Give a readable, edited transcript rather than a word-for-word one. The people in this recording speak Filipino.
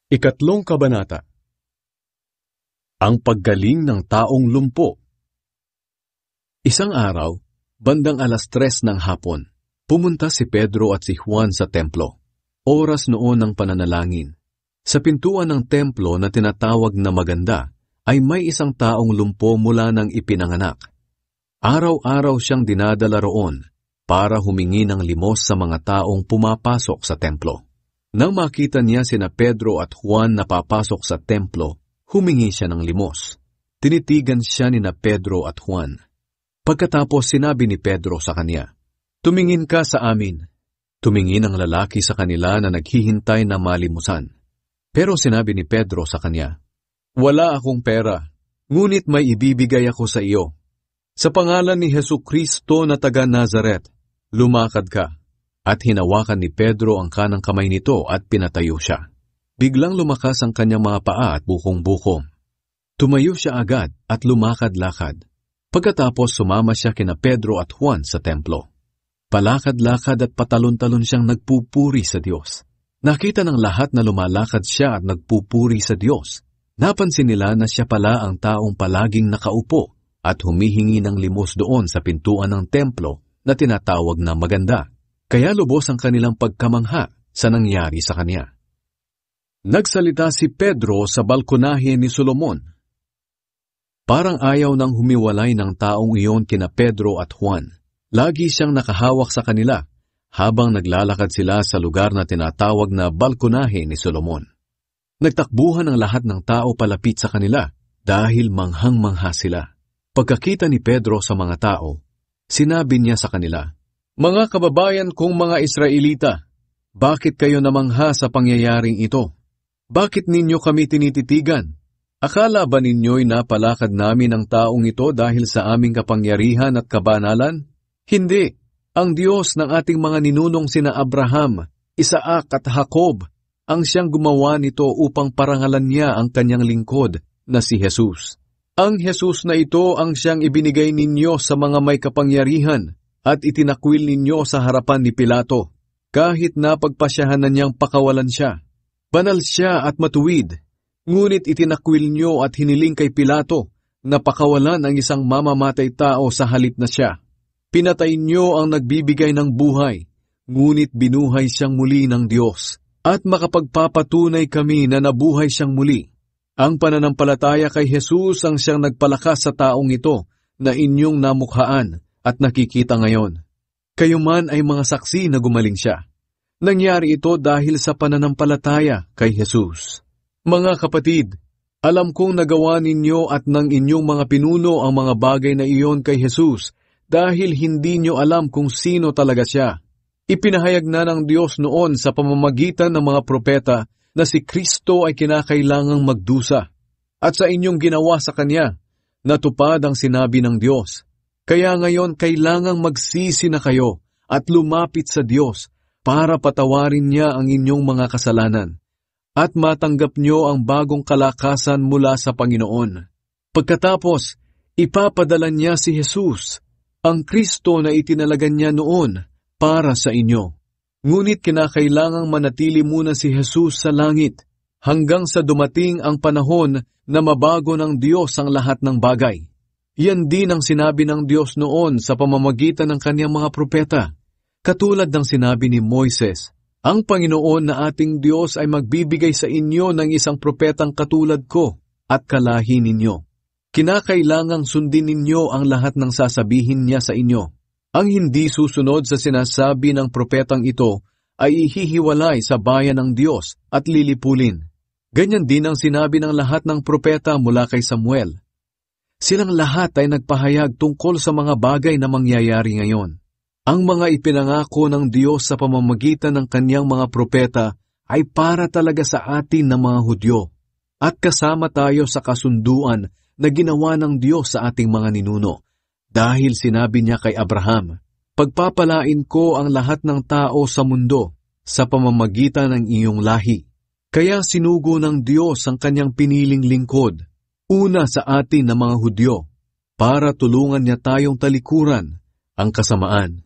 Ikatlong kabanata. Ang paggaling ng taong lumpo. Isang araw, bandang 3:00 ng hapon, pumunta si Pedro at si Juan sa templo. Oras noon ng pananalangin. Sa pintuan ng templo na tinatawag na Maganda, ay may isang taong lumpo mula nang ipinanganak. Araw-araw siyang dinadala roon para humingi ng limos sa mga taong pumapasok sa templo. Nang makita niya sina Pedro at Juan na papasok sa templo, humingi siya ng limos. Tinitigan siya ni na Pedro at Juan. Pagkatapos sinabi ni Pedro sa kanya, "Tumingin ka sa amin." Tumingin ang lalaki sa kanila na naghihintay na malimusan. Pero sinabi ni Pedro sa kanya, "Wala akong pera, ngunit may ibibigay ako sa iyo. Sa pangalan ni Jesucristo na taga Nazaret, lumakad ka." At hinawakan ni Pedro ang kanang kamay nito at pinatayo siya. Biglang lumakas ang kanyang mga paa at bukong-bukom. Tumayo siya agad at lumakad-lakad. Pagkatapos sumama siya kina Pedro at Juan sa templo. Palakad-lakad at patalon-talon siyang nagpupuri sa Diyos. Nakita ng lahat na lumalakad siya at nagpupuri sa Diyos. Napansin nila na siya pala ang taong palaging nakaupo at humihingi ng limos doon sa pintuan ng templo na tinatawag na Maganda. Kaya lubos ang kanilang pagkamangha sa nangyari sa kanya. Nagsalita si Pedro sa balkonahe ni Solomon. Parang ayaw nang humiwalay ng taong iyon kina Pedro at Juan. Lagi siyang nakahawak sa kanila habang naglalakad sila sa lugar na tinatawag na balkonahe ni Solomon. Nagtakbuhan ang lahat ng tao palapit sa kanila dahil manghang-mangha sila. Pagkakita ni Pedro sa mga tao, sinabi niya sa kanila, "Mga kababayan kong mga Israelita, bakit kayo namangha sa pangyayaring ito? Bakit ninyo kami tinititigan? Akala ba ninyo'y napalakad namin ang taong ito dahil sa aming kapangyarihan at kabanalan? Hindi. Ang Diyos ng ating mga ninunong sina Abraham, Isaac at Jacob, ang siyang gumawa nito upang parangalan niya ang kanyang lingkod na si Jesus. Ang Jesus na ito ang siyang ibinigay ninyo sa mga may kapangyarihan at itinakwil ninyo sa harapan ni Pilato, kahit na pagpasyahan na niyang pakawalan siya. Banal siya at matuwid, ngunit itinakwil niyo at hiniling kay Pilato na pakawalan ang isang mamamatay tao sa halip na siya. Pinatay niyo ang nagbibigay ng buhay, ngunit binuhay siyang muli ng Diyos, at makapagpapatunay kami na nabuhay siyang muli. Ang pananampalataya kay Jesus ang siyang nagpalakas sa taong ito na inyong namukhaan at nakikita ngayon. Kayo man ay mga saksi na gumaling siya. Nangyari ito dahil sa pananampalataya kay Jesus. Mga kapatid, alam kong nagawa ninyo at ng inyong mga pinuno ang mga bagay na iyon kay Jesus dahil hindi nyo alam kung sino talaga siya. Ipinahayag na ng Diyos noon sa pamamagitan ng mga propeta na si Kristo ay kinakailangang magdusa. At sa inyong ginawa sa Kanya, natupad ang sinabi ng Diyos. Kaya ngayon kailangang magsisi na kayo at lumapit sa Diyos para patawarin niya ang inyong mga kasalanan at matanggap niyo ang bagong kalakasan mula sa Panginoon. Pagkatapos, ipapadala niya si Jesus, ang Kristo na itinalagan niya noon para sa inyo. Ngunit kinakailangang manatili muna si Jesus sa langit hanggang sa dumating ang panahon na mabago ng Diyos ang lahat ng bagay. Yan din ang sinabi ng Diyos noon sa pamamagitan ng kanyang mga propeta. Katulad ng sinabi ni Moises, ang Panginoon na ating Diyos ay magbibigay sa inyo ng isang propetang katulad ko at kalahi ninyo. Kinakailangang sundin ninyo ang lahat ng sasabihin niya sa inyo. Ang hindi susunod sa sinasabi ng propetang ito ay ihihiwalay sa bayan ng Diyos at lilipulin. Ganyan din ang sinabi ng lahat ng propeta mula kay Samuel. Silang lahat ay nagpahayag tungkol sa mga bagay na mangyayari ngayon. Ang mga ipinangako ng Diyos sa pamamagitan ng kanyang mga propeta ay para talaga sa atin na mga Hudyo. At kasama tayo sa kasunduan na ginawa ng Diyos sa ating mga ninuno. Dahil sinabi niya kay Abraham, "Pagpapalain ko ang lahat ng tao sa mundo sa pamamagitan ng iyong lahi." Kaya sinugo ng Diyos ang kanyang piniling lingkod, una sa atin na mga Hudyo, para tulungan niya tayong talikuran ang kasamaan.